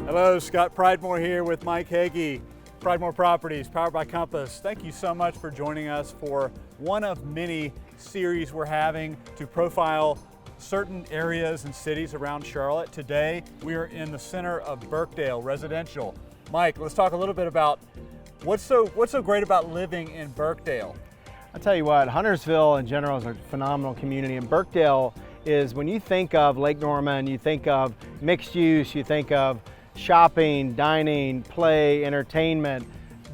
Hello, Scott Pridemore here with Mike Hagee, Pridemore Properties, powered by Compass. Thank you so much for joining us for one of many series we're having to profile certain areas and cities around Charlotte. Today, we are in the center of Birkdale Residential. Mike, let's talk a little bit about what's so great about living in Birkdale. I'll tell you what, Huntersville in general is a phenomenal community, and Birkdale is, when you think of Lake Norman, you think of mixed use, you think of shopping, dining, play, entertainment,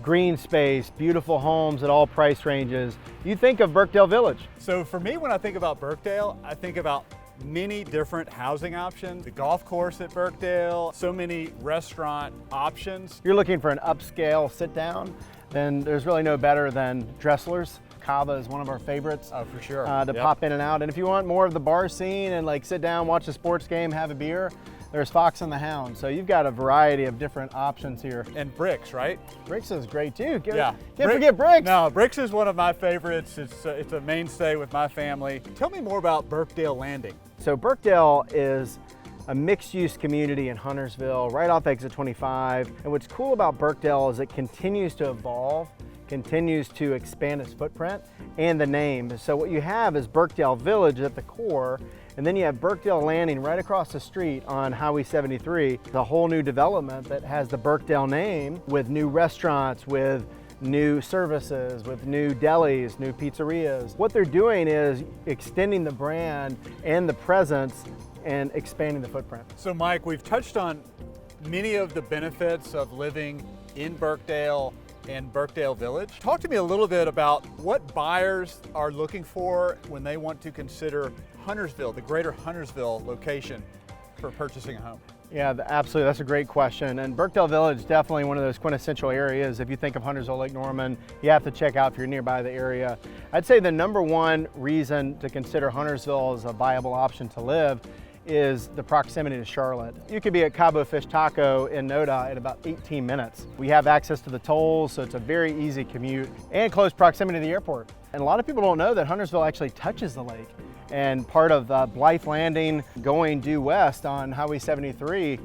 green space, beautiful homes at all price ranges. You think of Birkdale Village. So for me, when I think about Birkdale, I think about many different housing options, the golf course at Birkdale, so many restaurant options. If you're looking for an upscale sit down, then there's really no better than Dressler's. Cava is one of our favorites. Oh, for sure. To pop in and out. And if you want more of the bar scene and like sit down, watch a sports game, have a beer, there's Fox and the Hound. So you've got a variety of different options here. And Bricks, right? Bricks is great too. Yeah. Can't forget Bricks. No, Bricks is one of my favorites. It's a mainstay with my family. Tell me more about Birkdale Landing. So Birkdale is a mixed-use community in Huntersville, right off exit 25. And what's cool about Birkdale is it continues to evolve, continues to expand its footprint and the name. So what you have is Birkdale Village at the core, and then you have Birkdale Landing right across the street on Highway 73, a whole new development that has the Birkdale name with new restaurants, with new services, with new delis, new pizzerias. What they're doing is extending the brand and the presence and expanding the footprint. So Mike, we've touched on many of the benefits of living in Birkdale and Birkdale Village. Talk to me a little bit about what buyers are looking for when they want to consider Huntersville, the greater Huntersville location for purchasing a home. Yeah, absolutely, that's a great question. And Birkdale Village is definitely one of those quintessential areas. If you think of Huntersville, Lake Norman, you have to check out if you're nearby the area. I'd say the number one reason to consider Huntersville as a viable option to live is the proximity to Charlotte. You could be at Cabo Fish Taco in NODA in about 18 minutes. We have access to the tolls, so it's a very easy commute, and close proximity to the airport. And a lot of people don't know that Huntersville actually touches the lake. And part of Blythe Landing going due west on Highway 73,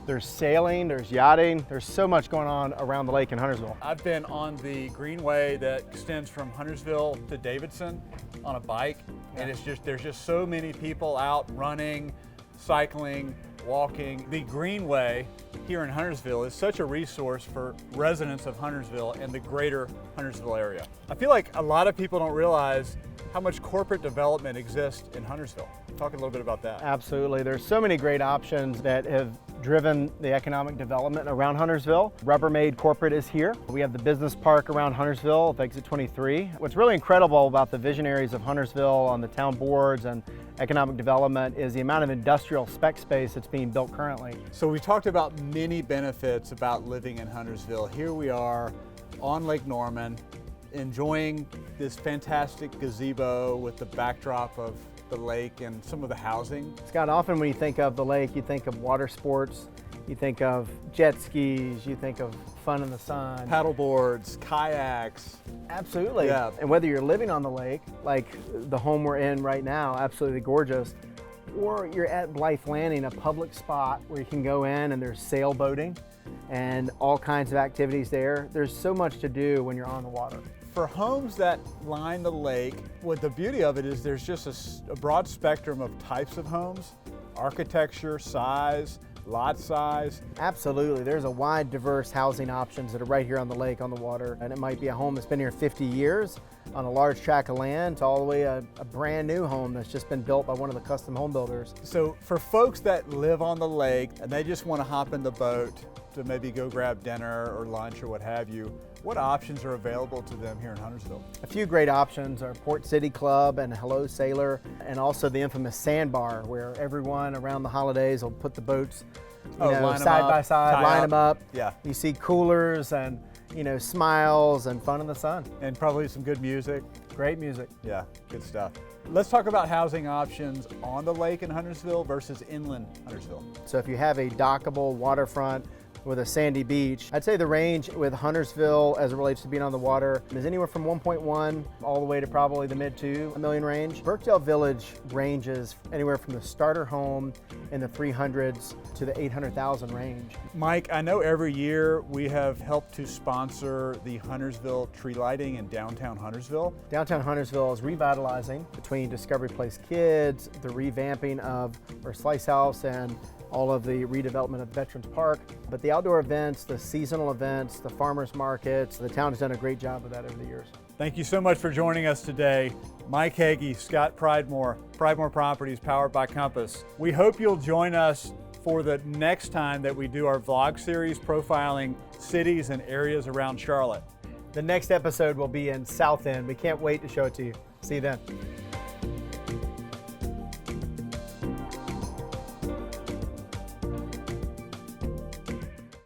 there's sailing, there's yachting, there's so much going on around the lake in Huntersville. I've been on the greenway that extends from Huntersville to Davidson on a bike, and there's just so many people out running, cycling, walking. The greenway here in Huntersville is such a resource for residents of Huntersville and the greater Huntersville area. I feel like a lot of people don't realize how much corporate development exists in Huntersville. Talk a little bit about that. Absolutely. There's so many great options that have driven the economic development around Huntersville. Rubbermaid Corporate is here. We have the business park around Huntersville, exit 23. What's really incredible about the visionaries of Huntersville on the town boards and economic development is the amount of industrial spec space that's being built currently. So we talked about many benefits about living in Huntersville. Here we are on Lake Norman, enjoying this fantastic gazebo with the backdrop of the lake and some of the housing. Scott, often when you think of the lake, you think of water sports, you think of jet skis, you think of fun in the sun. Paddle boards, kayaks. Absolutely. Yeah. And whether you're living on the lake, like the home we're in right now, absolutely gorgeous, or you're at Blythe Landing, a public spot where you can go in and there's sailboating and all kinds of activities there. There's so much to do when you're on the water. For homes that line the lake, what the beauty of it is there's just a broad spectrum of types of homes, architecture, size, lot size. Absolutely, there's a wide, diverse housing options that are right here on the lake, on the water. And it might be a home that's been here 50 years on a large tract of land to all the way a brand new home that's just been built by one of the custom home builders. So for folks that live on the lake and they just want to hop in the boat to maybe go grab dinner or lunch or what have you, what options are available to them here in Huntersville? A few great options are Port City Club and Hello Sailor, and also the infamous Sandbar, where everyone around the holidays will put the boats side by side, line them up. Yeah. You see coolers and smiles and fun in the sun. And probably some good music. Great music. Yeah, good stuff. Let's talk about housing options on the lake in Huntersville versus inland Huntersville. So if you have a dockable waterfront with a sandy beach. I'd say the range with Huntersville as it relates to being on the water is anywhere from 1.1 all the way to probably the mid 2 million range. Birkdale Village ranges anywhere from the starter home in the 300s to the 800,000 range. Mike, I know every year we have helped to sponsor the Huntersville tree lighting in downtown Huntersville. Downtown Huntersville is revitalizing between Discovery Place Kids, the revamping of our Slice House, and all of the redevelopment of Veterans Park. But the outdoor events, the seasonal events, the farmers markets, the town has done a great job of that over the years. Thank you so much for joining us today. Mike Hagee, Scott Pridemore, Pridemore Properties powered by Compass. We hope you'll join us for the next time that we do our vlog series profiling cities and areas around Charlotte. The next episode will be in South End. We can't wait to show it to you. See you then.